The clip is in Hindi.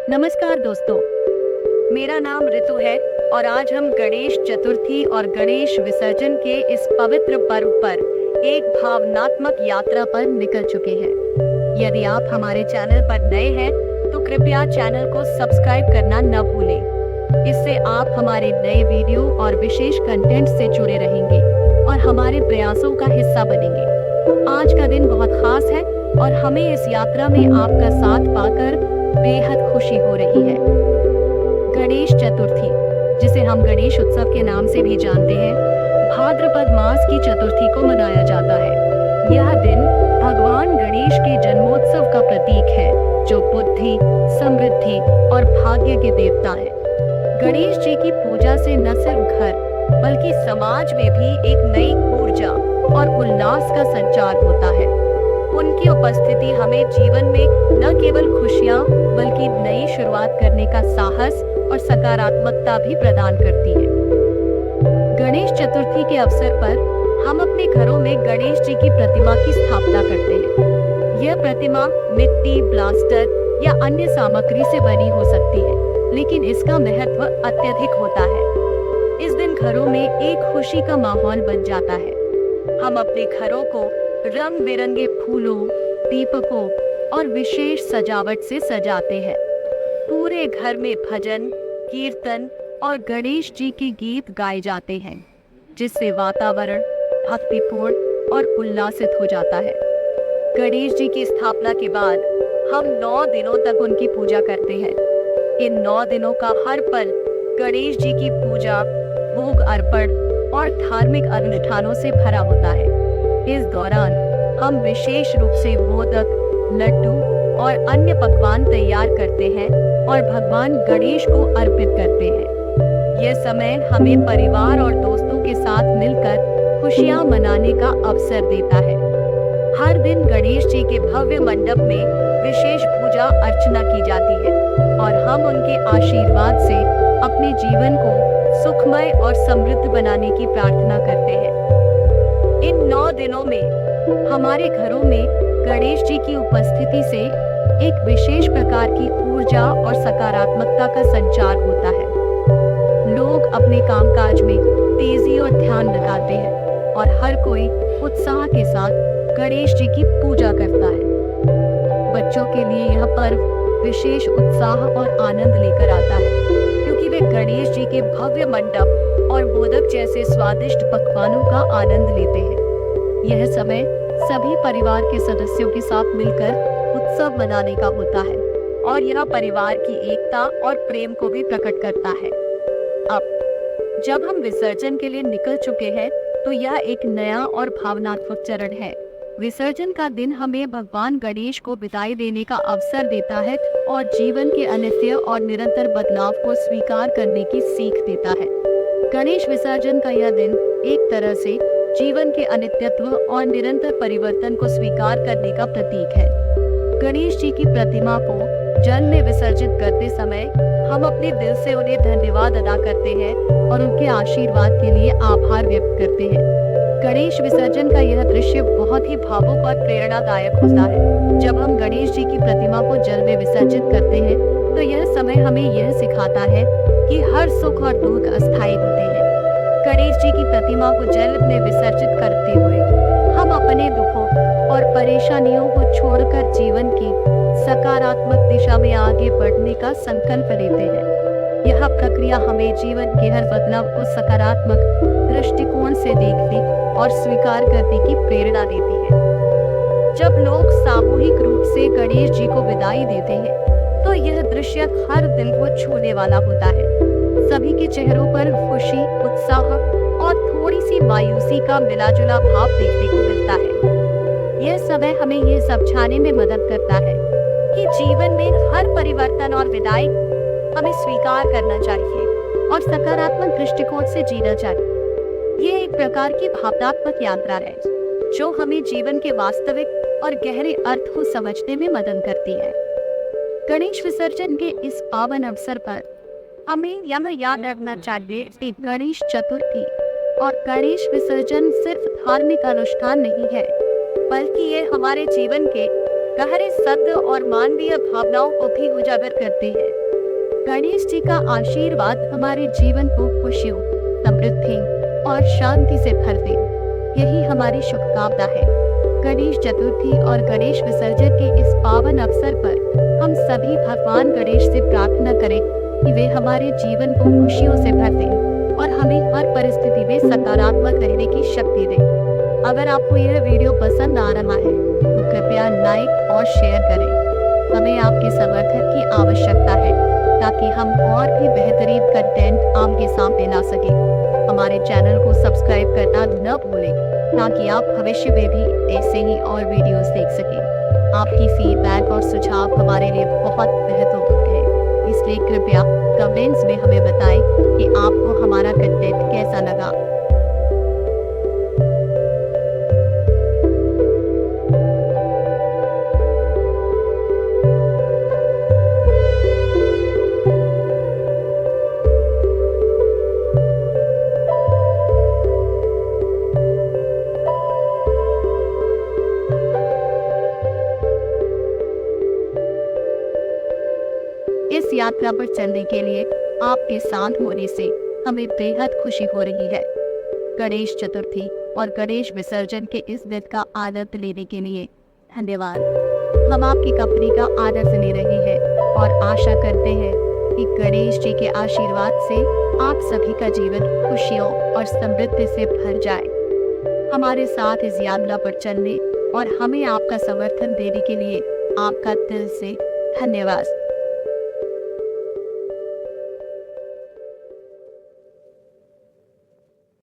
नमस्कार दोस्तों, मेरा नाम ऋतु है और आज हम गणेश चतुर्थी और गणेश विसर्जन के इस पवित्र पर्व पर एक भावनात्मक यात्रा पर निकल चुके हैं। यदि आप हमारे चैनल पर नए हैं तो कृपया चैनल को सब्सक्राइब करना न भूलें। इससे आप हमारे नए वीडियो और विशेष कंटेंट से जुड़े रहेंगे और हमारे प्रयासों का हिस्सा बनेंगे। आज का दिन बहुत खास है और हमें इस यात्रा में आपका साथ पाकर बेहद खुशी हो रही है। गणेश चतुर्थी, जिसे हम गणेश उत्सव के नाम से भी जानते हैं, भाद्रपद मास की चतुर्थी को मनाया जाता है। यह दिन भगवान गणेश के जन्मोत्सव का प्रतीक है, जो बुद्धि, समृद्धि और भाग्य के देवता हैं। गणेश जी की पूजा से न सिर्फ घर बल्कि समाज में भी एक नई ऊर्जा और उल्लास का संचार होता है। उनकी उपस्थिति हमें जीवन में न केवल खुशियां बल्कि नई शुरुआत करने का साहस और सकारात्मकता भी प्रदान करती है। गणेश चतुर्थी के अवसर पर हम अपने घरों में गणेश जी की प्रतिमा की स्थापना करते हैं। यह प्रतिमा मिट्टी, प्लास्टर या अन्य सामग्री से बनी हो सकती है, लेकिन इसका महत्व अत्यधिक होता है। इस दिन घरों में एक खुशी का माहौल बन जाता है। हम अपने घरों को रंग बिरंगे फूलों, दीपकों और विशेष सजावट से सजाते हैं। पूरे घर में भजन, कीर्तन और गणेश जी के गीत गाए जाते हैं, जिससे वातावरण भक्तिपूर्ण और उल्लासित हो जाता है। गणेश जी की स्थापना के बाद हम 9 दिनों तक उनकी पूजा करते हैं। इन 9 दिनों का हर पल गणेश जी की पूजा, भोग अर्पण और धार्मिक अनुष्ठानों से भरा होता है। इस दौरान हम विशेष रूप से मोदक, लड्डू और अन्य पकवान तैयार करते हैं और भगवान गणेश को अर्पित करते हैं। यह समय हमें परिवार और दोस्तों के साथ मिलकर खुशियां मनाने का अवसर देता है। हर दिन गणेश जी के भव्य मंडप में विशेष पूजा अर्चना की जाती है और हम उनके आशीर्वाद से अपने जीवन को सुखमय और समृद्ध बनाने की प्रार्थना करते हैं। इन 9 दिनों में हमारे घरों में गणेश जी की उपस्थिति से एक विशेष प्रकार की ऊर्जा और सकारात्मकता का संचार होता है। लोग अपने कामकाज में तेजी और ध्यान लगाते हैं और हर कोई उत्साह के साथ गणेश जी की पूजा करता है। बच्चों के लिए यह पर्व विशेष उत्साह और आनंद लेकर आता है, क्योंकि वे गणेश जी के भव्य मंडप और मोदक जैसे स्वादिष्ट पकवानों का आनंद लेते हैं। यह समय सभी परिवार के सदस्यों के साथ मिलकर उत्सव मनाने का होता है और यह परिवार की एकता और प्रेम को भी प्रकट करता है। अब जब हम विसर्जन के लिए निकल चुके हैं, तो यह एक नया और भावनात्मक चरण है। विसर्जन का दिन हमें भगवान गणेश को विदाई देने का अवसर देता है और जीवन के अनित्य और निरंतर बदलाव को स्वीकार करने की सीख देता है। गणेश विसर्जन का यह दिन एक तरह से जीवन के अनित्यत्व और निरंतर परिवर्तन को स्वीकार करने का प्रतीक है। गणेश जी की प्रतिमा को जल में विसर्जित करते समय हम अपने दिल से उन्हें धन्यवाद अदा करते हैं और उनके आशीर्वाद के लिए आभार व्यक्त करते हैं। गणेश विसर्जन का यह दृश्य बहुत ही भावुक और प्रेरणादायक होता है। जब हम गणेश जी की प्रतिमा को जल में विसर्जित करते हैं, तो यह समय हमें यह सिखाता है कि हर सुख और दुख अस्थायी होते हैं। गणेश जी की प्रतिमा को जल में विसर्जित करते हुए हम अपने दुखों और परेशानियों को छोड़कर जीवन की सकारात्मक दिशा में आगे बढ़ने का संकल्प लेते हैं। यह प्रक्रिया हमें जीवन के हर बदलाव को सकारात्मक दृष्टिकोण से देखने और स्वीकार करने की प्रेरणा देती है। जब लोग सामूहिक रूप से गणेश जी को विदाई देते हैं, तो यह दृश्य हर दिल को छूने वाला होता है। सभी के चेहरों पर खुशी, उत्साह और थोड़ी सी मायूसी का मिलाजुला भाव देखने को मिलता है। यह समय हमें यह समझाने में मदद करता है कि जीवन में हर परिवर्तन और विदाई हमें स्वीकार करना चाहिए और सकारात्मक दृष्टिकोण से जीना चाहिए। यह एक प्रकार की भावनात्मक यात्रा है, जो हमें जीवन के वास्तविक और गहरे अर्थ को समझने में मदद करती है। गणेश विसर्जन के इस पावन अवसर पर हमें यह याद रखना चाहिए कि गणेश चतुर्थी और गणेश विसर्जन सिर्फ धार्मिक अनुष्ठान नहीं है, बल्कि ये हमारे जीवन के गहरे सत्य और मानवीय भावनाओं को भी उजागर करती है। गणेश जी का आशीर्वाद हमारे जीवन को खुशियों, समृद्धि और शांति से भर दे, यही हमारी शुभकामना है। गणेश चतुर्थी और गणेश विसर्जन के इस पावन अवसर पर हम सभी भगवान गणेश से प्रार्थना करें कि वे हमारे जीवन को खुशियों से भर दें और हमें हर परिस्थिति में सकारात्मक रहने की शक्ति दें। अगर आपको यह वीडियो पसंद आ रहा है तो कृपया लाइक और शेयर करें। हमें आपके समर्थन की आवश्यकता है ताकि हम और भी बेहतरीन कंटेंट आपके सामने ला सकें। हमारे चैनल को सब्सक्राइब करना न भूलें ताकि आप भविष्य में भी ऐसे ही और वीडियोस देख सकें। आपकी फीडबैक और सुझाव हमारे लिए बहुत महत्वपूर्ण है, इसलिए कृपया कमेंट्स में हमें बताएं कि आपको हमारा कंटेंट कैसा लगा। इस यात्रा पर चलने के लिए आपके साथ होने से हमें बेहद खुशी हो रही है। गणेश चतुर्थी और गणेश विसर्जन के इस दिन का आनंद लेने के लिए धन्यवाद। हम आपकी कंपनी का आनंद ले रहे हैं और आशा करते हैं कि गणेश जी के आशीर्वाद से आप सभी का जीवन खुशियों और समृद्धि से भर जाए। हमारे साथ इस यात्रा पर चलने और हमें आपका समर्थन देने के लिए आपका दिल से धन्यवाद।